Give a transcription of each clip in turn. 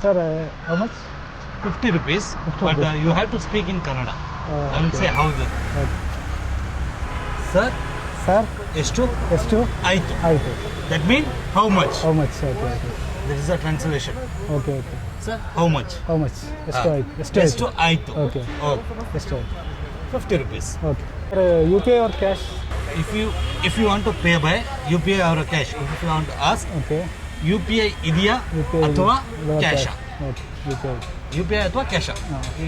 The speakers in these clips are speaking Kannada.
Sir, how much? 50 rupees, 50 but rupees. you have to speak in Kannada. And okay. say how is it. Okay. Sir, Sir, ಎಷ್ಟು ಎಷ್ಟು ಆಯಿತು. ಆಯಿತು. That means how much. How much? Okay, okay. That is the translation. Okay, okay. Sir, how much. How much? ಎಷ್ಟು ಆಯಿತು. ಎಷ್ಟು ಎಷ್ಟು ಆಯಿತು. Okay. Oh, ಎಷ್ಟು ಆಯಿತು. 50 rupees. Okay. Sir, UPI or cash? If you want to pay by UPI or cash, if you want to ask, Okay. UPI ಇದೆಯಾ UPI ಅಥವಾ or cash. Okay. UPI. UPI ಅಥವಾ cash.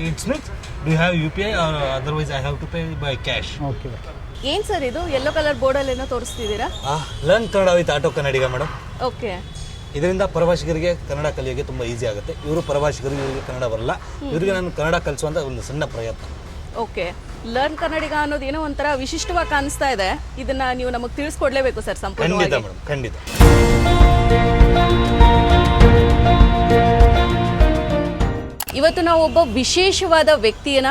It means do you have UPI or otherwise I have to pay by cash. Okay. ಏನ್ ಸರ್ ಇದು ಯೆಲ್ಲೋ ಕಲರ್ ಬೋರ್ಡಲ್ಲಿ ಏನೋ ತೋರಿಸ್ತಿದ್ದೀರಾ? Learn Kannada with auto Kannadiga madam. Okay. ಇದರಿಂದ ಪರಭಾಷಿಗರಿಗೆ ಕನ್ನಡ ಕಲಿಯೋಕ್ಕೆ ತುಂಬ ಈಸಿ ಆಗುತ್ತೆ. ಇವರು ಪರಭಾಷಿಗರಿಗೆ ಇವರಿಗೆ ಕನ್ನಡ ಬರಲ್ಲ, ಇವರಿಗೆ ನಾನು ಕನ್ನಡ ಕಲಿಸುವಂಥ ಒಂದು ಸಣ್ಣ ಪ್ರಯತ್ನ. ಓಕೆ. ಲರ್ನ್ ಕನ್ನಡಿಗ ಅನ್ನೋದು ಏನೋ ಒಂಥರ ವಿಶಿಷ್ಟವಾಗಿ ಕಾಣಿಸ್ತಾ ಇದೆ. ಇದನ್ನ ನೀವು ನಮಗೆ ತಿಳಿಸ್ಕೊಡ್ಲೇಬೇಕು ಸರ್ ಸಂಪೂರ್ಣವಾಗಿ. ಖಂಡಿತ ಮೇಡಮ್, ಖಂಡಿತ. ಇವತ್ತು ನಾವು ಒಬ್ಬ ವಿಶೇಷವಾದ ವ್ಯಕ್ತಿಯನ್ನ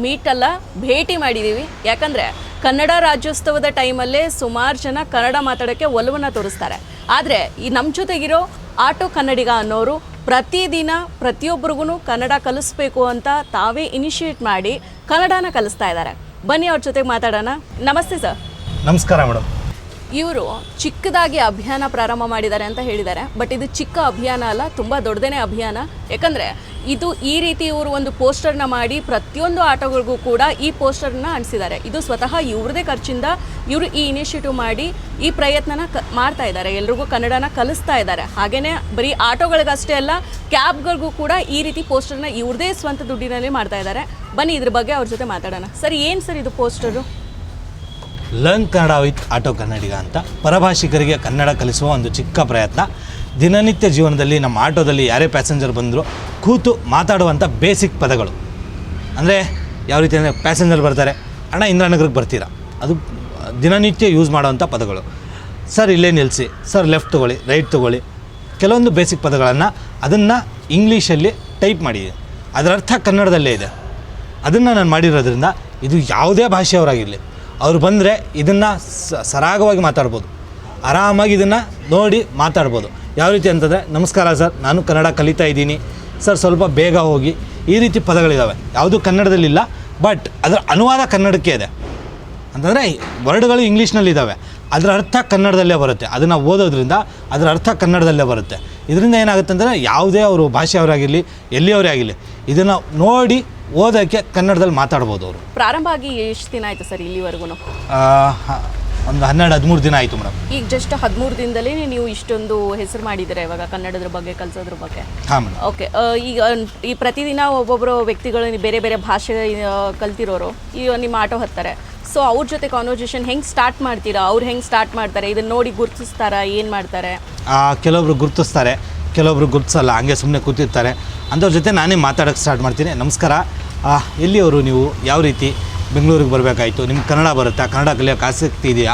ಮೀಟ್ ಅಲ್ಲ ಭೇಟಿ ಮಾಡಿದ್ದೀವಿ. ಯಾಕಂದರೆ ಕನ್ನಡ ರಾಜ್ಯೋತ್ಸವದ ಟೈಮಲ್ಲೇ ಸುಮಾರು ಜನ ಕನ್ನಡ ಮಾತಾಡೋಕ್ಕೆ ಒಲವನ್ನು ತೋರಿಸ್ತಾರೆ. ಆದರೆ ಈ ನಮ್ಮ ಜೊತೆಗಿರೋ ಆಟೋ ಕನ್ನಡಿಗ ಅನ್ನೋರು ಪ್ರತಿದಿನ ಪ್ರತಿಯೊಬ್ಬರಿಗೂ ಕನ್ನಡ ಕಲಿಸ್ಬೇಕು ಅಂತ ತಾವೇ ಇನಿಷಿಯೇಟ್ ಮಾಡಿ ಕನ್ನಡನ ಕಲಿಸ್ತಾ ಇದ್ದಾರೆ. ಬನ್ನಿ ಅವ್ರ ಜೊತೆಗೆ ಮಾತಾಡೋಣ. ನಮಸ್ತೆ ಸರ್. ನಮಸ್ಕಾರ ಮೇಡಮ್. ಇವರು ಚಿಕ್ಕದಾಗಿ ಅಭಿಯಾನ ಪ್ರಾರಂಭ ಮಾಡಿದ್ದಾರೆ ಅಂತ ಹೇಳಿದ್ದಾರೆ. ಬಟ್ ಇದು ಚಿಕ್ಕ ಅಭಿಯಾನ ಅಲ್ಲ, ತುಂಬ ದೊಡ್ಡದೇ ಅಭಿಯಾನ. ಯಾಕಂದರೆ ಇದು ಈ ರೀತಿ ಇವರು ಒಂದು ಪೋಸ್ಟರ್ನ ಮಾಡಿ ಪ್ರತಿಯೊಂದು ಆಟೋಗಳಿಗೂ ಕೂಡ ಈ ಪೋಸ್ಟರ್ನ ಅಂಟಿಸಿದ್ದಾರೆ. ಇದು ಸ್ವತಃ ಇವ್ರದೇ ಖರ್ಚಿಂದ ಇವರು ಈ ಇನಿಷಿಯೇಟಿವ್ ಮಾಡಿ ಈ ಪ್ರಯತ್ನನ ಮಾಡ್ತಾ ಇದ್ದಾರೆ. ಎಲ್ರಿಗೂ ಕನ್ನಡನ ಕಲಿಸ್ತಾ ಇದ್ದಾರೆ. ಹಾಗೆಯೇ ಬರೀ ಆಟೋಗಳಿಗಷ್ಟೇ ಅಲ್ಲ, ಕ್ಯಾಬ್ಗಳಿಗೂ ಕೂಡ ಈ ರೀತಿ ಪೋಸ್ಟರ್ನ ಇವ್ರದೇ ಸ್ವಂತ ದುಡ್ಡಿನಲ್ಲಿ ಮಾಡ್ತಾ ಇದ್ದಾರೆ. ಬನ್ನಿ ಇದ್ರ ಬಗ್ಗೆ ಅವ್ರ ಜೊತೆ ಮಾತಾಡೋಣ. ಸರ್, ಏನು ಸರ್ ಇದು poster? Learn Kannada with auto Kannadiga ಅಂತ ಪರಭಾಷಿಗರಿಗೆ ಕನ್ನಡ ಕಲಿಸುವ ಒಂದು ಚಿಕ್ಕ ಪ್ರಯತ್ನ. ದಿನನಿತ್ಯ ಜೀವನದಲ್ಲಿ ನಮ್ಮ ಆಟೋದಲ್ಲಿ ಯಾರೇ ಪ್ಯಾಸೆಂಜರ್ ಬಂದರೂ ಕೂತು ಮಾತಾಡುವಂಥ ಬೇಸಿಕ್ ಪದಗಳು. ಅಂದರೆ ಯಾವ ರೀತಿ ಅಂದರೆ ಪ್ಯಾಸೆಂಜರ್ ಬರ್ತಾರೆ, ಅಣ್ಣ ಇಂದಿರಾನಗರಕ್ಕೆ ಬರ್ತೀರಾ, ಅದು ದಿನನಿತ್ಯ ಯೂಸ್ ಮಾಡೋವಂಥ ಪದಗಳು. ಸರ್ ಇಲ್ಲೇ ನಿಲ್ಲಿಸಿ, ಸರ್ ಲೆಫ್ಟ್ ತೊಗೊಳ್ಳಿ, ರೈಟ್ ತೊಗೊಳ್ಳಿ, ಕೆಲವೊಂದು ಬೇಸಿಕ್ ಪದಗಳನ್ನು ಅದನ್ನು ಇಂಗ್ಲೀಷಲ್ಲಿ ಟೈಪ್ ಮಾಡಿದೆ. ಅದರ ಅರ್ಥ ಕನ್ನಡದಲ್ಲೇ ಇದೆ. ಅದನ್ನು ನಾನು ಮಾಡಿರೋದ್ರಿಂದ ಇದು ಯಾವುದೇ ಭಾಷೆಯವರಾಗಿರಲಿ ಅವ್ರು ಬಂದರೆ ಇದನ್ನು ಸರಾಗವಾಗಿ ಮಾತಾಡ್ಬೋದು, ಆರಾಮಾಗಿ ಇದನ್ನು ನೋಡಿ ಮಾತಾಡ್ಬೋದು. ಯಾವ ರೀತಿ ಅಂತಂದರೆ, ನಮಸ್ಕಾರ ಸರ್, ನಾನು ಕನ್ನಡ ಕಲಿತಾ ಇದ್ದೀನಿ ಸರ್, ಸ್ವಲ್ಪ ಬೇಗ ಹೋಗಿ, ಈ ರೀತಿ ಪದಗಳಿದ್ದಾವೆ. ಯಾವುದೂ ಕನ್ನಡದಲ್ಲಿಲ್ಲ, ಬಟ್ ಅದರ ಅನುವಾದ ಕನ್ನಡಕ್ಕೆ ಇದೆ. ಅಂತಂದರೆ ವರ್ಡ್ಗಳು ಇಂಗ್ಲೀಷ್ನಲ್ಲಿದ್ದಾವೆ, ಅದರ ಅರ್ಥ ಕನ್ನಡದಲ್ಲೇ ಬರುತ್ತೆ. ಅದನ್ನು ಓದೋದ್ರಿಂದ ಅದರ ಅರ್ಥ ಕನ್ನಡದಲ್ಲೇ ಬರುತ್ತೆ. ಇದರಿಂದ ಏನಾಗುತ್ತೆ ಅಂತಂದರೆ ಯಾವುದೇ ಅವರು ಭಾಷೆಯವರಾಗಿರಲಿ, ಎಲ್ಲಿಯವರೇ ಆಗಿರಲಿ, ಇದನ್ನು ನೋಡಿ ಓದೋಕ್ಕೆ ಕನ್ನಡದಲ್ಲಿ ಮಾತಾಡ್ಬೋದು ಅವರು. ಪ್ರಾರಂಭ ಆಗಿ ಎಷ್ಟು ದಿನ ಆಯಿತು ಸರ್ ಇಲ್ಲಿವರೆಗೂ? ಒಂದು 12-13 ದಿನ ಆಯಿತು ಮೇಡಮ್. ಈಗ ಜಸ್ಟ್ 13 ದಿನದಲ್ಲೇ ನೀವು ಇಷ್ಟೊಂದು ಹೆಸರು ಮಾಡಿದ್ದೀರಾ ಇವಾಗ ಕನ್ನಡದ ಬಗ್ಗೆ, ಕಲಿಸೋದ್ರ ಬಗ್ಗೆ. ಹಾಂ ಮೇಡಮ್. ಓಕೆ. ಈಗ ಈ ಪ್ರತಿದಿನ ಒಬ್ಬೊಬ್ಬರು ವ್ಯಕ್ತಿಗಳು ಬೇರೆ ಬೇರೆ ಭಾಷೆ ಕಲ್ತಿರೋರು ಈ ನಿಮ್ಮ ಆಟೋ ಹತ್ತಾರೆ. ಸೊ ಅವ್ರ ಜೊತೆ ಕಾನ್ವರ್ಸೇಷನ್ ಹೆಂಗೆ ಸ್ಟಾರ್ಟ್ ಮಾಡ್ತೀರಾ? ಅವ್ರು ಹೆಂಗೆ ಸ್ಟಾರ್ಟ್ ಮಾಡ್ತಾರೆ? ಇದನ್ನು ನೋಡಿ ಗುರುತಿಸ್ತಾರಾ? ಏನು ಮಾಡ್ತಾರೆ? ಕೆಲವೊಬ್ರು ಗುರುತಿಸ್ತಾರೆ, ಕೆಲವೊಬ್ರು ಗುರುತಿಸಲ್ಲ, ಹಂಗೆ ಸುಮ್ಮನೆ ಕೂತಿರ್ತಾರೆ. ಅಂಥವ್ರ ಜೊತೆ ನಾನೇ ಮಾತಾಡೋಕ್ಕೆ ಸ್ಟಾರ್ಟ್ ಮಾಡ್ತೀನಿ. ನಮಸ್ಕಾರ, ಎಲ್ಲಿಯವರು ನೀವು, ಯಾವ ರೀತಿ ಬೆಂಗಳೂರಿಗೆ ಬರಬೇಕಾಯಿತು, ನಿಮ್ಗೆ ಕನ್ನಡ ಬರುತ್ತಾ, ಕನ್ನಡ ಕಲಿಯೋಕ್ಕೆ ಆಸಕ್ತಿ ಇದೆಯಾ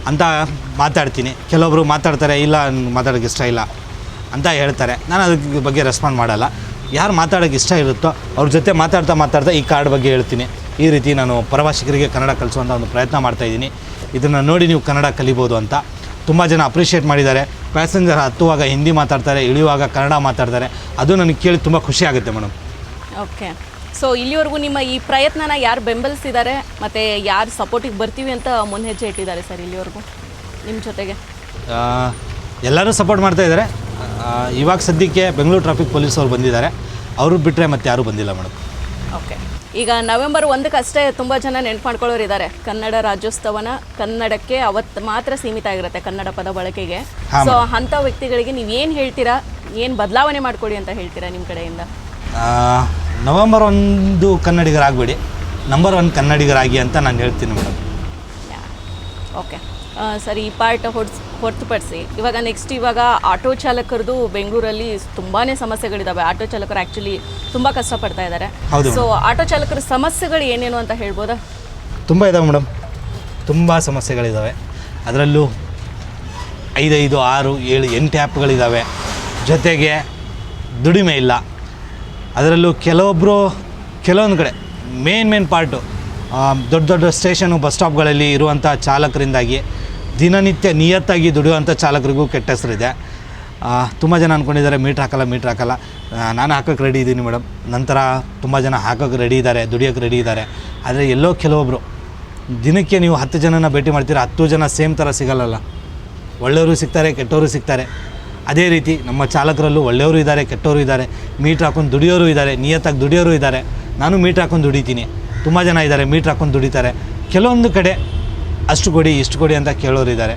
ಅಂತ ಮಾತಾಡ್ತೀನಿ. ಕೆಲವೊಬ್ರು ಮಾತಾಡ್ತಾರೆ, ಇಲ್ಲ ಮಾತಾಡೋಕ್ಕೆ ಇಷ್ಟ ಇಲ್ಲ ಅಂತ ಹೇಳ್ತಾರೆ. ನಾನು ಅದ್ರ ಬಗ್ಗೆ ರೆಸ್ಪಾಂಡ್ ಮಾಡಲ್ಲ. ಯಾರು ಮಾತಾಡೋಕ್ಕೆ ಇಷ್ಟ ಇರುತ್ತೋ ಅವ್ರ ಜೊತೆ ಮಾತಾಡ್ತಾ ಈ ಕಾರ್ಡ್ ಬಗ್ಗೆ ಹೇಳ್ತೀನಿ. ಈ ರೀತಿ ನಾನು ಪರಭಾಷಿಗರಿಗೆ ಕನ್ನಡ ಕಲಿಸುವಂಥ ಒಂದು ಪ್ರಯತ್ನ ಮಾಡ್ತಾಯಿದ್ದೀನಿ, ಇದನ್ನು ನೋಡಿ ನೀವು ಕನ್ನಡ ಕಲಿಬೋದು ಅಂತ. ತುಂಬ ಜನ ಅಪ್ರಿಷಿಯೇಟ್ ಮಾಡಿದ್ದಾರೆ. ಪ್ಯಾಸೆಂಜರ್ ಹತ್ತುವಾಗ ಹಿಂದಿ ಮಾತಾಡ್ತಾರೆ, ಇಳಿಯುವಾಗ ಕನ್ನಡ ಮಾತಾಡ್ತಾರೆ. ಅದು ನನಗೆ ಕೇಳಿ ತುಂಬ ಖುಷಿ ಆಗುತ್ತೆ ಮೇಡಮ್. ಓಕೆ. ಸೊ ಇಲ್ಲಿವರೆಗೂ ನಿಮ್ಮ ಈ ಪ್ರಯತ್ನನ ಯಾರು ಬೆಂಬಲಿಸಿದ್ದಾರೆ ಮತ್ತು ಯಾರು ಸಪೋರ್ಟಿಗೆ ಬರ್ತೀವಿ ಅಂತ ಮುನ್ನೆಜ್ಜೆ ಇಟ್ಟಿದ್ದಾರೆ ಸರ್ ಇಲ್ಲಿವರೆಗೂ ನಿಮ್ಮ ಜೊತೆಗೆ? ಎಲ್ಲರೂ ಸಪೋರ್ಟ್ ಮಾಡ್ತಾಯಿದ್ದಾರೆ. ಇವಾಗ ಸದ್ಯಕ್ಕೆ ಬೆಂಗಳೂರು ಟ್ರಾಫಿಕ್ ಪೊಲೀಸ್ ಅವ್ರು ಬಂದಿದ್ದಾರೆ, ಅವರು ಬಿಟ್ಟರೆ ಮತ್ತೆ ಯಾರೂ ಬಂದಿಲ್ಲ ಮೇಡಮ್. ಓಕೆ. ಈಗ ನವೆಂಬರ್ 1 ತುಂಬ ಜನ ನೆನ್ಪು ಮಾಡ್ಕೊಳ್ಳೋರು ಇದ್ದಾರೆ. ಕನ್ನಡ ರಾಜ್ಯೋತ್ಸವನ ಕನ್ನಡಕ್ಕೆ ಅವತ್ತು ಮಾತ್ರ ಸೀಮಿತ ಆಗಿರುತ್ತೆ, ಕನ್ನಡ ಪದ ಬಳಕೆಗೆ. ಸೊ ಅಂಥ ವ್ಯಕ್ತಿಗಳಿಗೆ ನೀವು ಏನು ಹೇಳ್ತೀರಾ? ಏನು ಬದಲಾವಣೆ ಮಾಡಿಕೊಡಿ ಅಂತ ಹೇಳ್ತೀರಾ ನಿಮ್ಮ ಕಡೆಯಿಂದ? ನವೆಂಬರ್ 1 ಕನ್ನಡಿಗರಾಗಬೇಡಿ, ನಂಬರ್ 1 ಕನ್ನಡಿಗರಾಗಿ ಅಂತ ನಾನು ಹೇಳ್ತೀನಿ ಮೇಡಮ್. ಓಕೆ ಸರಿ, ಈ ಪಾರ್ಟ್ ಹೊರತುಪಡಿಸಿ ಇವಾಗ ಆಟೋ ಚಾಲಕರದು ಬೆಂಗಳೂರಲ್ಲಿ ತುಂಬಾ ಸಮಸ್ಯೆಗಳಿದ್ದಾವೆ. ಆಟೋ ಚಾಲಕರು ಆ್ಯಕ್ಚುಲಿ ತುಂಬ ಕಷ್ಟಪಡ್ತಾ ಇದ್ದಾರೆ. ಸೊ ಆಟೋ ಚಾಲಕರ ಸಮಸ್ಯೆಗಳು ಏನೇನು ಅಂತ ಹೇಳ್ಬೋದಾ? ತುಂಬ ಇದ್ದಾವೆ ಮೇಡಮ್, ತುಂಬ ಸಮಸ್ಯೆಗಳಿದ್ದಾವೆ. ಅದರಲ್ಲೂ 5, 6, 7, 8 ಆ್ಯಪ್ಗಳಿದ್ದಾವೆ. ಜೊತೆಗೆ ದುಡಿಮೆ ಇಲ್ಲ. ಅದರಲ್ಲೂ ಕೆಲವೊಂದು ಕಡೆ ಮೇನ್ ಪಾರ್ಟು ದೊಡ್ಡ ಸ್ಟೇಷನು, ಬಸ್ ಸ್ಟಾಪ್ಗಳಲ್ಲಿ ಇರುವಂಥ ಚಾಲಕರಿಂದಾಗಿ ದಿನನಿತ್ಯ ನಿಯತ್ತಾಗಿ ದುಡಿಯುವಂಥ ಚಾಲಕರಿಗೂ ಕೆಟ್ಟ ಹೆಸರಿದೆ. ತುಂಬ ಜನ ಅಂದ್ಕೊಂಡಿದ್ದಾರೆ ಮೀಟ್ರ್ ಹಾಕಲ್ಲ. ನಾನು ಹಾಕೋಕ್ಕೆ ರೆಡಿ ಇದ್ದೀನಿ ಮೇಡಮ್. ನಂತರ ತುಂಬ ಜನ ಹಾಕೋಕ್ಕೆ ರೆಡಿ ಇದ್ದಾರೆ, ದುಡಿಯೋಕ್ಕೆ ರೆಡಿ ಇದ್ದಾರೆ. ಆದರೆ ಎಲ್ಲೋ ಕೆಲವೊಬ್ಬರು ದಿನಕ್ಕೆ ನೀವು 10 ಜನನ ಭೇಟಿ ಮಾಡ್ತೀರಾ, 10 ಜನ ಸೇಮ್ ಥರ ಸಿಗಲ್ಲಲ್ಲ. ಒಳ್ಳೆಯವರು ಸಿಗ್ತಾರೆ, ಕೆಟ್ಟವರು ಸಿಗ್ತಾರೆ. ಅದೇ ರೀತಿ ನಮ್ಮ ಚಾಲಕರಲ್ಲೂ ಒಳ್ಳೆಯವರು ಇದ್ದಾರೆ, ಕೆಟ್ಟವರು ಇದ್ದಾರೆ, ಮೀಟ್ರ್ ಹಾಕೊಂಡು ದುಡಿಯೋರು ಇದ್ದಾರೆ, ನಿಯತ್ತಾಗಿ ದುಡಿಯೋರು ಇದ್ದಾರೆ. ನಾನು ಮೀಟ್ರ್ ಹಾಕೊಂಡು ದುಡಿತೀನಿ. ತುಂಬ ಜನ ಇದ್ದಾರೆ ಮೀಟ್ರ್ ಹಾಕೊಂಡು ದುಡಿತಾರೆ. ಕೆಲವೊಂದು ಕಡೆ ಅಷ್ಟು ಕೊಡಿ ಇಷ್ಟು ಕೊಡಿ ಅಂತ ಕೇಳೋರು ಇದ್ದಾರೆ.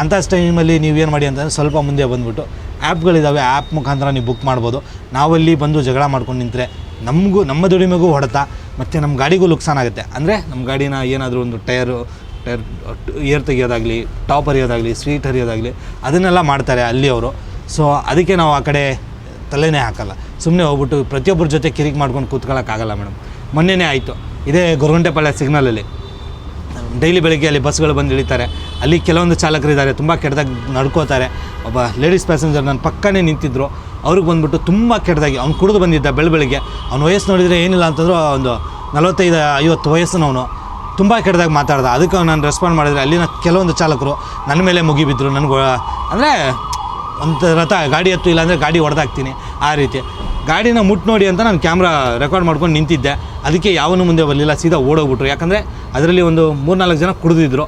ಅಂಥ ಟೈಮಲ್ಲಿ ನೀವೇನು ಮಾಡಿ ಅಂತಂದರೆ ಸ್ವಲ್ಪ ಮುಂದೆ ಬಂದುಬಿಟ್ಟು ಆ್ಯಪ್ಗಳಿದ್ದಾವೆ, ಆ್ಯಪ್ ಮುಖಾಂತರ ನೀವು ಬುಕ್ ಮಾಡ್ಬೋದು. ನಾವಲ್ಲಿ ಬಂದು ಜಗಳ ಮಾಡ್ಕೊಂಡು ನಿಂತರೆ ನಮ್ಮ ದುಡಿಮೆಗೂ ಹೊಡೆತ ಮತ್ತು ನಮ್ಮ ಗಾಡಿಗೂ ನುಕ್ಸಾನ ಆಗುತ್ತೆ. ಅಂದರೆ ನಮ್ಮ ಗಾಡಿನ ಏನಾದರೂ ಒಂದು ಟೈರ್ ಏರ್ ತೆಗಿಯೋದಾಗಲಿ, ಟಾಪ್ ಹರಿಯೋದಾಗಲಿ, ಸ್ವೀಟ್ ಹರಿಯೋದಾಗಲಿ ಅದನ್ನೆಲ್ಲ ಮಾಡ್ತಾರೆ ಅಲ್ಲಿ ಅವರು. ಸೊ ಅದಕ್ಕೆ ನಾವು ಆ ಕಡೆ ತಲೆನೇ ಹಾಕಲ್ಲ. ಸುಮ್ಮನೆ ಹೋಗ್ಬಿಟ್ಟು ಪ್ರತಿಯೊಬ್ಬರ ಜೊತೆ ಕಿರಿಕ್ ಮಾಡ್ಕೊಂಡು ಕೂತ್ಕೊಳ್ಳೋಕ್ಕಾಗಲ್ಲ ಮೇಡಮ್. ಮೊನ್ನೆನೇ ಆಯಿತು ಇದೇ ಗೊರಗುಂಟೆಪಾಳ್ಯ ಸಿಗ್ನಲಲ್ಲಿ. ಡೈಲಿ ಬೆಳಗ್ಗೆ ಅಲ್ಲಿ ಬಸ್ಗಳು ಬಂದು ಇಳಿತಾರೆ. ಅಲ್ಲಿ ಕೆಲವೊಂದು ಚಾಲಕರಿದ್ದಾರೆ ತುಂಬ ಕೆಟ್ಟದಾಗಿ ನಡ್ಕೋತಾರೆ. ಒಬ್ಬ ಲೇಡೀಸ್ ಪ್ಯಾಸೆಂಜರ್ ನನ್ನ ಪಕ್ಕನೇ ನಿಂತಿದ್ದರು. ಅವ್ರಿಗೆ ಬಂದುಬಿಟ್ಟು ತುಂಬ ಕೆಟ್ಟದಾಗಿ ಅವ್ನು ಕುಡಿದು ಬಂದಿದ್ದ ಬೆಳಗ್ಗೆ. ಅವ್ನ ವಯಸ್ಸು ನೋಡಿದರೆ ಏನಿಲ್ಲ ಅಂತಂದರೂ ಒಂದು 45-50 ವಯಸ್ಸಿನವನು. ತುಂಬ ಕೆಟ್ಟದಾಗಿ ಮಾತಾಡ್ದ. ಅದಕ್ಕೆ ನಾನು ರೆಸ್ಪಾಂಡ್ ಮಾಡಿದರೆ ಅಲ್ಲಿನ ಕೆಲವೊಂದು ಚಾಲಕರು ನನ್ನ ಮೇಲೆ ಮುಗಿಬಿದ್ರು. ನನಗೆ ಅಂದರೆ ಒಂದು ರಥ ಗಾಡಿ ಹತ್ತು, ಇಲ್ಲಾಂದರೆ ಗಾಡಿ ಹೊಡೆದಾಕ್ತೀನಿ ಆ ರೀತಿ. ಗಾಡಿನ ಮುಟ್ಟು ನೋಡಿ ಅಂತ ನಾನು ಕ್ಯಾಮ್ರಾ ರೆಕಾರ್ಡ್ ಮಾಡ್ಕೊಂಡು ನಿಂತಿದ್ದೆ. ಅದಕ್ಕೆ ಯಾವನು ಮುಂದೆ ಬರಲಿಲ್ಲ, ಸೀದಾ ಓಡೋಗ್ಬಿಟ್ರು. ಯಾಕಂದರೆ ಅದರಲ್ಲಿ ಒಂದು 3-4 ಜನ ಕುಡಿದಿದ್ರು.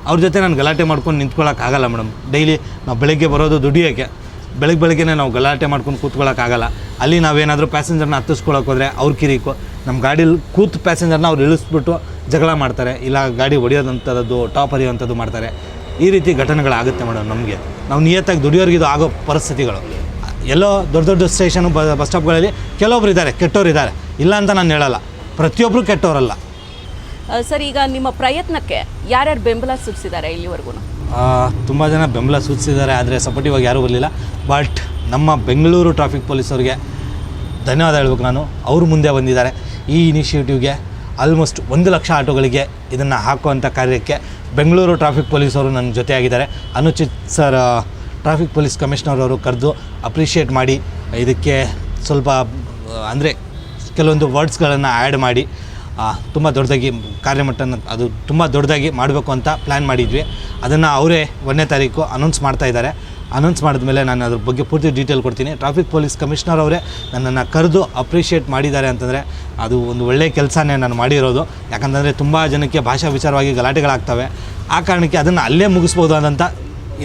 ಅವ್ರ ಜೊತೆ ನಾನು ಗಲಾಟೆ ಮಾಡ್ಕೊಂಡು ನಿಂತ್ಕೊಳ್ಳೋಕ್ಕಾಗಲ್ಲ ಮೇಡಮ್. ಡೈಲಿ ನಾವು ಬೆಳಗ್ಗೆ ಬರೋದು ದುಡಿಯೋಕ್ಕೆ, ಬೆಳಗ್ಗೆನೇ ನಾವು ಗಲಾಟೆ ಮಾಡ್ಕೊಂಡು ಕೂತ್ಕೊಳ್ಳೋಕ್ಕಾಗಲ್ಲ. ಅಲ್ಲಿ ನಾವೇನಾದರೂ ಪ್ಯಾಸೆಂಜರ್ನ ಹತ್ತಿಸ್ಕೊಳ್ಳೋಕೆ ಹೋದರೆ ಅವ್ರ ಕಿರಿಕು. ನಮ್ಮ ಗಾಡೀಲಿ ಕೂತು ಪ್ಯಾಸೆಂಜರ್ನ ಅವ್ರು ಇಳಿಸ್ಬಿಟ್ಟು ಜಗಳ ಮಾಡ್ತಾರೆ, ಇಲ್ಲ ಗಾಡಿ ಹೊಡೆಯೋದಂಥದ್ದು, ಟಾಪ್ ಹರಿಯೋವಂಥದ್ದು ಮಾಡ್ತಾರೆ. ಈ ರೀತಿ ಘಟನೆಗಳಾಗುತ್ತೆ ಮೇಡಮ್ ನಮಗೆ. ನಾವು ನಿಯತ್ತಾಗಿ ದುಡಿಯೋರಿಗೆ ಇದು ಆಗೋ ಪರಿಸ್ಥಿತಿಗಳು. ಎಲ್ಲೋ ದೊಡ್ಡ ಸ್ಟೇಷನು ಬಸ್ ಸ್ಟಾಪ್ಗಳಲ್ಲಿ ಕೆಲವೊಬ್ರು ಇದ್ದಾರೆ, ಕೆಟ್ಟವ್ರು ಇದ್ದಾರೆ, ಇಲ್ಲ ಅಂತ ನಾನು ಹೇಳಲ್ಲ. ಪ್ರತಿಯೊಬ್ಬರು ಕೆಟ್ಟವರಲ್ಲ. ಸರ್, ಈಗ ನಿಮ್ಮ ಪ್ರಯತ್ನಕ್ಕೆ ಯಾರ್ಯಾರು ಬೆಂಬಲ ಸೂಚಿಸಿದ್ದಾರೆ ಇಲ್ಲಿವರೆಗೂ? ತುಂಬ ಜನ ಬೆಂಬಲ ಸೂಚಿಸಿದ್ದಾರೆ, ಆದರೆ ಸಪೋರ್ಟಿವ್ ಆಗಿ ಯಾರೂ ಬರಲಿಲ್ಲ. ಬಟ್ ನಮ್ಮ ಬೆಂಗಳೂರು ಟ್ರಾಫಿಕ್ ಪೊಲೀಸವ್ರಿಗೆ ಧನ್ಯವಾದ ಹೇಳ್ಬೇಕು ನಾನು. ಅವರು ಮುಂದೆ ಬಂದಿದ್ದಾರೆ ಈ ಇನಿಷಿಯೇಟಿವ್ಗೆ. ಆಲ್ಮೋಸ್ಟ್ 1 ಲಕ್ಷ ಆಟೋಗಳಿಗೆ ಇದನ್ನು ಹಾಕುವಂಥ ಕಾರ್ಯಕ್ಕೆ ಬೆಂಗಳೂರು ಟ್ರಾಫಿಕ್ ಪೊಲೀಸವರು ನನ್ನ ಜೊತೆಯಾಗಿದ್ದಾರೆ. ಅನುಚಿತ್ ಸರ್, ಟ್ರಾಫಿಕ್ ಪೊಲೀಸ್ ಕಮಿಷನರ್ ಅವರು ಕರೆದು ಅಪ್ರಿಷಿಯೇಟ್ ಮಾಡಿ ಇದಕ್ಕೆ ಸ್ವಲ್ಪ ಅಂದರೆ ಕೆಲವೊಂದು ವರ್ಡ್ಸ್ಗಳನ್ನು ಆ್ಯಡ್ ಮಾಡಿ ತುಂಬ ದೊಡ್ಡದಾಗಿ ಕಾರ್ಯಮಟ್ಟನ ಅದು ತುಂಬ ದೊಡ್ಡದಾಗಿ ಮಾಡಬೇಕು ಅಂತ ಪ್ಲ್ಯಾನ್ ಮಾಡಿದ್ವಿ. ಅದನ್ನು ಅವರೇ 1ನೇ ತಾರೀಕು ಅನೌನ್ಸ್ ಮಾಡ್ತಾಯಿದ್ದಾರೆ. ಅನೌನ್ಸ್ ಮಾಡಿದ್ಮೇಲೆ ನಾನು ಅದ್ರ ಬಗ್ಗೆ ಪೂರ್ತಿ ಡೀಟೇಲ್ ಕೊಡ್ತೀನಿ. ಟ್ರಾಫಿಕ್ ಪೊಲೀಸ್ ಕಮಿಷನರ್ ಅವರೇ ನನ್ನನ್ನು ಕರೆದು ಅಪ್ರಿಷಿಯೇಟ್ ಮಾಡಿದ್ದಾರೆ ಅಂತಂದರೆ ಅದು ಒಂದು ಒಳ್ಳೆಯ ಕೆಲಸನೇ ನಾನು ಮಾಡಿರೋದು. ಯಾಕಂತಂದರೆ ತುಂಬ ಜನಕ್ಕೆ ಭಾಷಾ ವಿಚಾರವಾಗಿ ಗಲಾಟೆಗಳಾಗ್ತವೆ. ಆ ಕಾರಣಕ್ಕೆ ಅದನ್ನು ಅಲ್ಲೇ ಮುಗಿಸ್ಬೋದು ಆದಂಥ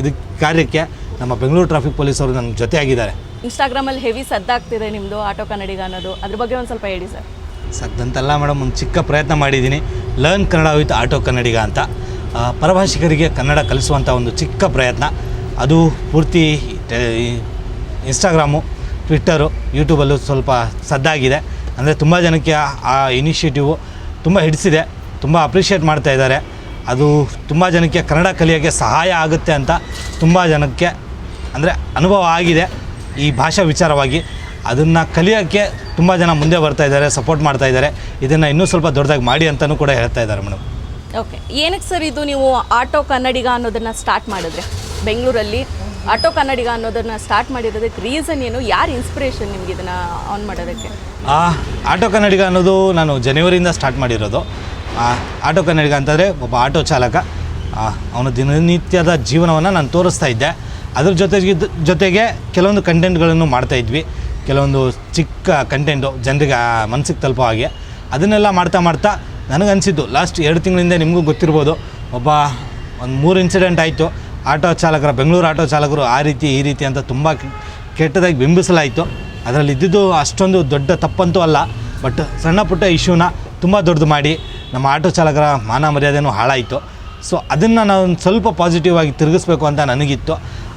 ಇದು ಕಾರ್ಯಕ್ಕೆ ನಮ್ಮ ಬೆಂಗಳೂರು ಟ್ರಾಫಿಕ್ ಪೊಲೀಸವರು ನನ್ನ ಜೊತೆಯಾಗಿದ್ದಾರೆ. ಇನ್ಸ್ಟಾಗ್ರಾಮಲ್ಲಿ ಹೆವಿ ಸದ್ದಾಗ್ತಿದೆ ನಿಮ್ಮದು ಆಟೋ ಕನ್ನಡಿಗ ಅನ್ನೋದು, ಅದ್ರ ಬಗ್ಗೆ ಒಂದು ಸ್ವಲ್ಪ ಹೇಳಿ ಸರ್. ಸದ್ದಂತಲ್ಲ ಮೇಡಮ್, ಒಂದು ಚಿಕ್ಕ ಪ್ರಯತ್ನ ಮಾಡಿದ್ದೀನಿ. Learn Kannada with auto Kannadiga ಅಂತ ಪರಭಾಷಿಕರಿಗೆ ಕನ್ನಡ ಕಲಿಸುವಂಥ ಒಂದು ಚಿಕ್ಕ ಪ್ರಯತ್ನ. ಅದು ಪೂರ್ತಿ ಇನ್ಸ್ಟಾಗ್ರಾಮು, ಟ್ವಿಟ್ಟರು, ಯೂಟ್ಯೂಬಲ್ಲೂ ಸ್ವಲ್ಪ ಸದ್ದಾಗಿದೆ. ಅಂದರೆ ತುಂಬ ಜನಕ್ಕೆ ಆ ಇನಿಷಿಯೇಟಿವು ತುಂಬ ಹಿಡಿಸಿದೆ, ತುಂಬ ಅಪ್ರಿಷಿಯೇಟ್ ಮಾಡ್ತಾಯಿದ್ದಾರೆ. ಅದು ತುಂಬ ಜನಕ್ಕೆ ಕನ್ನಡ ಕಲಿಯೋಕ್ಕೆ ಸಹಾಯ ಆಗುತ್ತೆ ಅಂತ ತುಂಬ ಜನಕ್ಕೆ ಅಂದರೆ ಅನುಭವ ಆಗಿದೆ ಈ ಭಾಷಾ ವಿಚಾರವಾಗಿ. ಅದನ್ನು ಕಲಿಯೋಕ್ಕೆ ತುಂಬ ಜನ ಮುಂದೆ ಬರ್ತಾಯಿದ್ದಾರೆ, ಸಪೋರ್ಟ್ ಮಾಡ್ತಾಯಿದ್ದಾರೆ. ಇದನ್ನು ಇನ್ನೂ ಸ್ವಲ್ಪ ದೊಡ್ಡದಾಗಿ ಮಾಡಿ ಅಂತಲೂ ಕೂಡ ಹೇಳ್ತಾ ಇದ್ದಾರೆ ಮೇಡಮ್. ಓಕೆ, ಏನಕ್ಕೆ ಸರ್ ಇದು ನೀವು ಆಟೋ ಕನ್ನಡಿಗ ಅನ್ನೋದನ್ನು ಸ್ಟಾರ್ಟ್ ಮಾಡಿದ್ರೆ? ಬೆಂಗಳೂರಲ್ಲಿ ಆಟೋ ಕನ್ನಡಿಗ ಅನ್ನೋದನ್ನು ಸ್ಟಾರ್ಟ್ ಮಾಡಿರೋದಕ್ಕೆ ರೀಸನ್ ಏನು? ಯಾರು ಇನ್ಸ್ಪಿರೇಷನ್ ನಿಮ್ಗೆ ಇದನ್ನು ಆನ್ ಮಾಡೋದಕ್ಕೆ? ಆಟೋ ಕನ್ನಡಿಗ ಅನ್ನೋದು ನಾನು ಜನವರಿಯಿಂದ ಸ್ಟಾರ್ಟ್ ಮಾಡಿರೋದು. ಆಟೋ ಕನ್ನಡಿಗ ಅಂತಂದರೆ ಒಬ್ಬ ಆಟೋ ಚಾಲಕ, ಅವನ ದಿನನಿತ್ಯದ ಜೀವನವನ್ನು ನಾನು ತೋರಿಸ್ತಾ ಇದ್ದೆ. ಅದ್ರ ಜೊತೆಗೆ ಕೆಲವೊಂದು ಕಂಟೆಂಟ್ಗಳನ್ನು ಮಾಡ್ತಾಯಿದ್ವಿ. ಕೆಲವೊಂದು ಚಿಕ್ಕ ಕಂಟೆಂಟು ಜನರಿಗೆ ಮನಸ್ಸಿಗೆ ತಲುಪೋ ಹಾಗೆ ಅದನ್ನೆಲ್ಲ ಮಾಡ್ತಾ ನನಗನ್ಸಿದ್ದು ಲಾಸ್ಟ್ 2 ತಿಂಗಳಿಂದ ನಿಮಗೂ ಗೊತ್ತಿರ್ಬೋದು, ಒಂದು 3 ಇನ್ಸಿಡೆಂಟ್ ಆಯಿತು. ಆಟೋ ಚಾಲಕರ, ಬೆಂಗಳೂರು ಆಟೋ ಚಾಲಕರು ಆ ರೀತಿ ಈ ರೀತಿ ಅಂತ ತುಂಬ ಕೆಟ್ಟದಾಗಿ ಬಿಂಬಿಸಲಾಯಿತು. ಅದರಲ್ಲಿ ಇದ್ದಿದ್ದು ಅಷ್ಟೊಂದು ದೊಡ್ಡ ತಪ್ಪಂತೂ ಅಲ್ಲ, ಬಟ್ ಸಣ್ಣ ಪುಟ್ಟ ಇಶ್ಯೂನ ತುಂಬ ದೊಡ್ಡದು ಮಾಡಿ ನಮ್ಮ ಆಟೋ ಚಾಲಕರ ಮಾನ ಮರ್ಯಾದೆನೂ ಹಾಳಾಯಿತು. ಸೊ ಅದನ್ನು ನಾವು ಸ್ವಲ್ಪ ಪಾಸಿಟಿವ್ ಆಗಿ ತಿರುಗಿಸ್ಬೇಕು ಅಂತ ನನಗಿತ್ತು.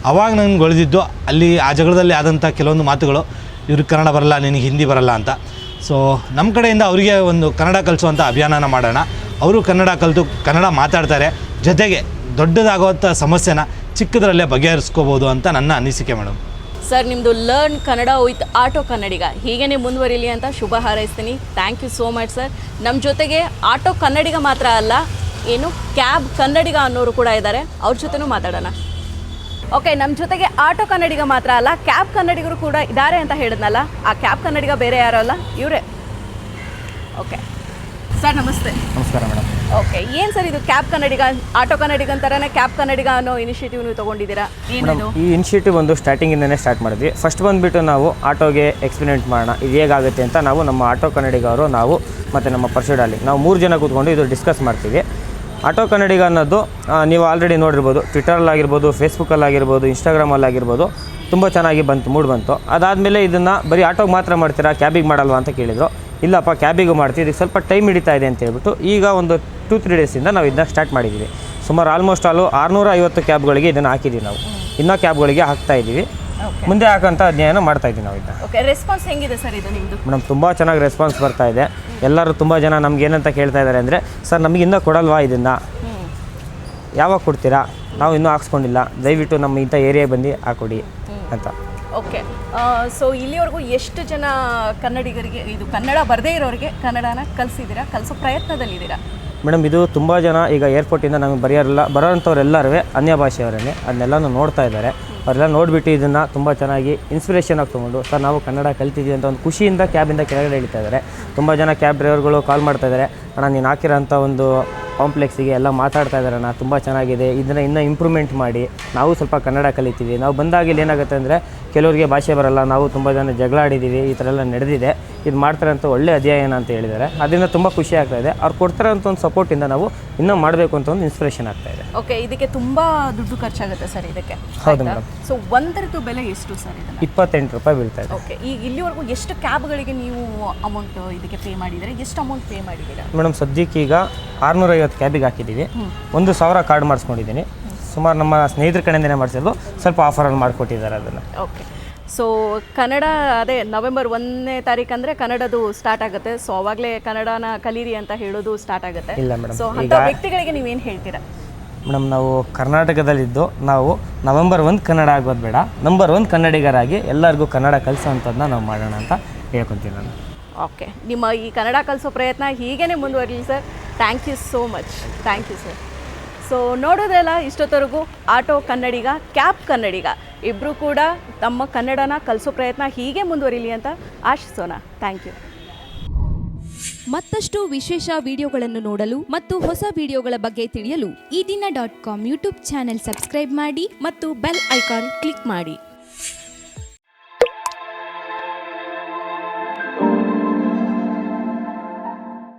ಆವಾಗ ನನಗೆ ಗೊಳಿದಿದ್ದು ಅಲ್ಲಿ ಆ ಜಗಳದಲ್ಲಿ ಆದಂಥ ಕೆಲವೊಂದು ಮಾತುಗಳು, ಇವ್ರಿಗೆ ಕನ್ನಡ ಬರಲ್ಲ, ನಿನಗೆ ಹಿಂದಿ ಬರಲ್ಲ ಅಂತ. ಸೊ ನಮ್ಮ ಕಡೆಯಿಂದ ಅವರಿಗೆ ಒಂದು ಕನ್ನಡ ಕಲಿಸುವಂಥ ಅಭಿಯಾನನ ಮಾಡೋಣ. ಅವರು ಕನ್ನಡ ಕಲಿತು ಕನ್ನಡ ಮಾತಾಡ್ತಾರೆ, ಜೊತೆಗೆ ದೊಡ್ಡದಾಗುವಂಥ ಸಮಸ್ಯೆನ ಚಿಕ್ಕದರಲ್ಲೇ ಬಗೆಹರಿಸ್ಕೋಬೋದು ಅಂತ ನನ್ನ ಅನಿಸಿಕೆ ಮೇಡಮ್. ಸರ್, ನಿಮ್ಮದು learn Kannada with auto Kannadiga ಹೀಗೇ ಮುಂದುವರಿಲಿ ಅಂತ ಶುಭ ಹಾರೈಸ್ತೀನಿ. Thank you so much sir. ನಮ್ಮ ಜೊತೆಗೆ ಆಟೋ ಕನ್ನಡಿಗ ಮಾತ್ರ ಅಲ್ಲ, ಏನು ಕ್ಯಾಬ್ ಕನ್ನಡಿಗ ಅನ್ನೋರು ಕೂಡ ಇದ್ದಾರೆ, ಅವ್ರ ಜೊತೆನೂ ಮಾತಾಡೋಣ. ಓಕೆ, ನಮ್ಮ ಜೊತೆಗೆ ಆಟೋ ಕನ್ನಡಿಗ ಮಾತ್ರ ಅಲ್ಲ, ಕ್ಯಾಬ್ ಕನ್ನಡಿಗರು ಕೂಡ ಇದ್ದಾರೆ ಅಂತ ಹೇಳಿದ್ನಲ್ಲ, ಆ ಕ್ಯಾಬ್ ಕನ್ನಡಿಗ ಬೇರೆ ಯಾರೋ ಅಲ್ಲ, ಇವರೇ. ಓಕೆ ಸರ್, ನಮಸ್ತೆ. ನಮಸ್ಕಾರ ಮೇಡಮ್. ಓಕೆ ಏನು ಸರ್ ಇದು ಕ್ಯಾಬ್ ಕನ್ನಡಿಗ, ಆಟೋ ಕನ್ನಡಿಗ ಅಂತಾರನೇ ಕ್ಯಾಬ್ ಕನ್ನಡಿಗ ಅನ್ನೋ ಇನಿಷಿಯೇಟಿವ್ ನೀವು ತೊಗೊಂಡಿದ್ದೀರಾ? ಏನಿದು ಈ ಇನಿಷಿಯೇಟಿವ್ ಒಂದು ಸ್ಟಾರ್ಟಿಂಗಿಂದನೇ ಸ್ಟಾರ್ಟ್ ಮಾಡಿದ್ವಿ. ಫಸ್ಟ್ ಬಂದುಬಿಟ್ಟು ನಾವು ಆಟೋಗೆ ಎಕ್ಸ್ಪೆರಿಮೆಂಟ್ ಮಾಡೋಣ, ಇದು ಹೇಗಾಗುತ್ತೆ ಅಂತ ನಾವು ನಮ್ಮ ಆಟೋ ಕನ್ನಡಿಗ ಅವರು, ನಾವು ಮತ್ತು ನಮ್ಮ ಪರ್ಸುಡಾಲಿ ನಾವು 3 ಜನ ಕೂತ್ಕೊಂಡು ಇದು ಡಿಸ್ಕಸ್ ಮಾಡ್ತೀವಿ. ಆಟೋ ಕನ್ನಡಿಗ ಅನ್ನೋದು ನೀವು ಆಲ್ರೆಡಿ ನೋಡಿರ್ಬೋದು, ಟ್ವಿಟರಲ್ಲಾಗಿರ್ಬೋದು, ಫೇಸ್ಬುಕ್ಕಲ್ಲಾಗಿರ್ಬೋದು, ಇನ್ಸ್ಟಾಗ್ರಾಮಲ್ಲಾಗಿರ್ಬೋದು, ತುಂಬ ಚೆನ್ನಾಗಿ ಮೂಡ್ ಬಂತು. ಅದಾದಮೇಲೆ ಇದನ್ನು ಬರೀ ಆಟೋಗೆ ಮಾತ್ರ ಮಾಡ್ತೀರಾ, ಕ್ಯಾಬಿಗೆ ಮಾಡಲ್ವಾ ಅಂತ ಕೇಳಿದರು. ಇಲ್ಲಪ್ಪ, ಕ್ಯಾಬಿಗೂ ಮಾಡ್ತೀವಿ, ಇದಕ್ಕೆ ಸ್ವಲ್ಪ ಟೈಮ್ ಹಿಡಿತಾ ಇದೆ ಅಂತ ಹೇಳ್ಬಿಟ್ಟು ಈಗ ಒಂದು 2-3 ಡೇಸಿಂದ ನಾವು ಇದನ್ನ ಸ್ಟಾರ್ಟ್ ಮಾಡಿದ್ದೀವಿ. ಸುಮಾರು ಆಲ್ಮೋಸ್ಟ್ 650 ಕ್ಯಾಬ್ಗಳಿಗೆ ಇದನ್ನು ಹಾಕಿದ್ದೀವಿ. ನಾವು ಇನ್ನೂ ಕ್ಯಾಬ್ಗಳಿಗೆ ಹಾಕ್ತಾ ಇದ್ದೀವಿ, ಮುಂದೆ ಹಾಕೋಂಥ ಅಧ್ಯಯನ ಮಾಡ್ತಾ ಇದ್ದೀವಿ ನಾವು ಇದನ್ನ. ಓಕೆ, ರೆಸ್ಪಾನ್ಸ್ ಹೆಂಗಿದೆ ಸರ್ ಇದು ನಿಮ್ಮದು? ಮೇಡಮ್ ತುಂಬ ಚೆನ್ನಾಗಿ ರೆಸ್ಪಾನ್ಸ್ ಬರ್ತಾ ಇದೆ. ಎಲ್ಲರೂ ತುಂಬ ಜನ ನಮ್ಗೆ ಏನಂತ ಕೇಳ್ತಾ ಇದ್ದಾರೆ ಅಂದರೆ, ಸರ್ ನಮಗೆ ಇನ್ನೂ ಕೊಡಲ್ವಾ ಇದನ್ನು, ಯಾವಾಗ ಕೊಡ್ತೀರಾ, ನಾವು ಇನ್ನೂ ಹಾಕ್ಸ್ಕೊಂಡಿಲ್ಲ, ದಯವಿಟ್ಟು ನಮ್ಮ ಇಂಥ ಏರಿಯಾಗೆ ಬಂದು ಹಾಕೊಡಿ ಅಂತ. ಓಕೆ, ಸೊ ಇಲ್ಲಿವರೆಗೂ ಎಷ್ಟು ಜನ ಕನ್ನಡಿಗರಿಗೆ, ಇದು ಕನ್ನಡ ಬರದೇ ಇರೋರಿಗೆ ಕನ್ನಡನ ಕಲಿಸಿದ್ದೀರಾ, ಕಲಿಸೋ ಪ್ರಯತ್ನದಲ್ಲಿದ್ದೀರಾ? ಮೇಡಮ್ ಇದು ತುಂಬ ಜನ ಈಗ ಏರ್ಪೋರ್ಟಿಂದ ನಮಗೆ ಬರೋಂಥವ್ರೆಲ್ಲರೂ ಅನ್ಯ ಭಾಷೆಯವರೇ, ಅದನ್ನೆಲ್ಲನೂ ನೋಡ್ತಾ ಇದ್ದಾರೆ. ಅವರೆಲ್ಲ ನೋಡಿಬಿಟ್ಟು ಇದನ್ನು ತುಂಬ ಚೆನ್ನಾಗಿ ಇನ್ಸ್ಪಿರೇಷನ್ ಆಗಿ ತೊಗೊಂಡು, ಸರ್ ನಾವು ಕನ್ನಡ ಕಲ್ತಿದ್ದೀವಿ ಅಂತ ಒಂದು ಖುಷಿಯಿಂದ ಕ್ಯಾಬಿಂದ ಕೆಳಗಡೆ ಇಳಿತಾ ಇದ್ದಾರೆ. ತುಂಬ ಜನ ಕ್ಯಾಬ್ ಡ್ರೈವರ್ಗಳು ಕಾಲ್ ಮಾಡ್ತಾ ಇದ್ದಾರೆ, ಅಣ್ಣ ನೀನು ಹಾಕಿರೋಂಥ ಒಂದು ಕಾಂಪ್ಲೆಕ್ಸಿಗೆ ಎಲ್ಲ ಮಾತಾಡ್ತಾ ಇದ್ದಾರೆ ಅಣ್ಣ, ತುಂಬ ಚೆನ್ನಾಗಿದೆ, ಇದನ್ನು ಇನ್ನೂ ಇಂಪ್ರೂವ್ಮೆಂಟ್ ಮಾಡಿ ನಾವು ಸ್ವಲ್ಪ ಕನ್ನಡ ಕಲಿತೀವಿ. ನಾವು ಬಂದಾಗ ಇಲ್ಲಿ ಏನಾಗುತ್ತೆ ಅಂದರೆ, ಕೆಲವರಿಗೆ ಭಾಷೆ ಬರಲ್ಲ, ನಾವು ತುಂಬ ಜನ ಜಗಳ ಆಡಿದ್ದೀವಿ, ಈ ಥರ ಎಲ್ಲ ನಡೆದಿದೆ, ಇದು ಮಾಡ್ತಾರೆ ಅಂತ ಒಳ್ಳೆ ಅಧ್ಯಯನ ಅಂತ ಹೇಳಿದ್ದಾರೆ. ಅದರಿಂದ ತುಂಬ ಖುಷಿ ಆಗ್ತಾ ಇದೆ. ಅವ್ರು ಕೊಡ್ತಾರೆ ಅಂತ ಒಂದು ಸಪೋರ್ಟಿಂದ ನಾವು ಇನ್ನೂ ಮಾಡಬೇಕು ಅಂತ ಒಂದು ಇನ್ಸ್ಪಿರೇಷನ್ ಆಗ್ತಾ ಇದೆ. ಓಕೆ, ಇದಕ್ಕೆ ತುಂಬ ದುಡ್ಡು ಖರ್ಚಾಗುತ್ತೆ ಸರ್ ಇದಕ್ಕೆ? ಹೌದು ಮೇಡಮ್. ಸೊ ಒಂದರದ್ದು ಬೆಲೆ ಎಷ್ಟು ಸರ್ ಇದನ್ನು? 28 ರೂಪಾಯಿ ಬೀಳ್ತಾ ಇದೆ. ಓಕೆ, ಈಗ ಇಲ್ಲಿವರೆಗೂ ಎಷ್ಟು ಕ್ಯಾಬ್ಗಳಿಗೆ ನೀವು ಅಮೌಂಟ್ ಇದಕ್ಕೆ ಪೇ ಮಾಡಿದ್ದೀರಾ, ಎಷ್ಟು ಅಮೌಂಟ್ ಪೇ ಮಾಡಿದ್ದೀರಾ? ಮೇಡಮ್ ಸದ್ಯಕ್ಕೆ ಈಗ 650 ಕ್ಯಾಬಿಗೆ ಹಾಕಿದ್ದೀವಿ. 1000 ಕಾರ್ಡ್ ಮಾಡಿಸ್ಕೊಂಡಿದ್ದೀನಿ. ಸುಮಾರು ನಮ್ಮ ಸ್ನೇಹಿತರ ಕಡೆಯಿಂದನೇ ಮಾಡಿಸಿದ್ದು, ಸ್ವಲ್ಪ ಆಫರಲ್ಲಿ ಮಾಡಿಕೊಟ್ಟಿದ್ದಾರೆ ಅದನ್ನು. ಓಕೆ, ಸೊ ಕನ್ನಡ ಅದೇ ನವೆಂಬರ್ 1ನೇ ತಾರೀಕು ಅಂದರೆ ಕನ್ನಡದು ಸ್ಟಾರ್ಟ್ ಆಗುತ್ತೆ. ಸೊ ಅವಾಗಲೇ ಕನ್ನಡನ ಕಲೀರಿ ಅಂತ ಹೇಳೋದು ಸ್ಟಾರ್ಟ್ ಆಗುತ್ತೆ. ಇಲ್ಲ ಮೇಡಮ್, ಸೊ ಅಂಥ ವ್ಯಕ್ತಿಗಳಿಗೆ ನೀವೇನು ಹೇಳ್ತೀರಾ? ಮೇಡಮ್ ನಾವು ಕರ್ನಾಟಕದಲ್ಲಿದ್ದು ನಾವು ನವೆಂಬರ್ 1 ಕನ್ನಡ ಆಗೋದು ಬೇಡ, ನಂಬರ್ 1 ಕನ್ನಡಿಗರಾಗಿ ಎಲ್ಲರಿಗೂ ಕನ್ನಡ ಕಲಿಸೋವಂಥದ್ದನ್ನ ನಾವು ಮಾಡೋಣ ಅಂತ ಹೇಳ್ಕೊತೀನಿ ನಾನು. ಓಕೆ, ನಿಮ್ಮ ಈ ಕನ್ನಡ ಕಲಿಸೋ ಪ್ರಯತ್ನ ಹೀಗೇ ಮುಂದುವರಲಿ sir. Thank you so much. Thank you sir. ಸೊ ನೋಡೋದಲ್ಲ, ಇಷ್ಟೊತ್ತವರೆಗೂ ಆಟೋ ಕನ್ನಡಿಗ, ಕ್ಯಾಬ್ ಕನ್ನಡಿಗ ಇಬ್ಬರು ಕೂಡ ತಮ್ಮ ಕನ್ನಡನ ಕಲಿಸೋ ಪ್ರಯತ್ನ ಹೀಗೆ ಮುಂದುವರಿಲಿ ಅಂತ ಆಶಿಸೋಣ. Thank you. ಮತ್ತಷ್ಟು ವಿಶೇಷ ವಿಡಿಯೋಗಳನ್ನು ನೋಡಲು ಮತ್ತು ಹೊಸ ವಿಡಿಯೋಗಳ ಬಗ್ಗೆ ತಿಳಿಯಲು eDina.com ಯೂಟ್ಯೂಬ್ ಚಾನೆಲ್ ಸಬ್ಸ್ಕ್ರೈಬ್ ಮಾಡಿ ಮತ್ತು ಬೆಲ್ ಐಕಾನ್ ಕ್ಲಿಕ್ ಮಾಡಿ.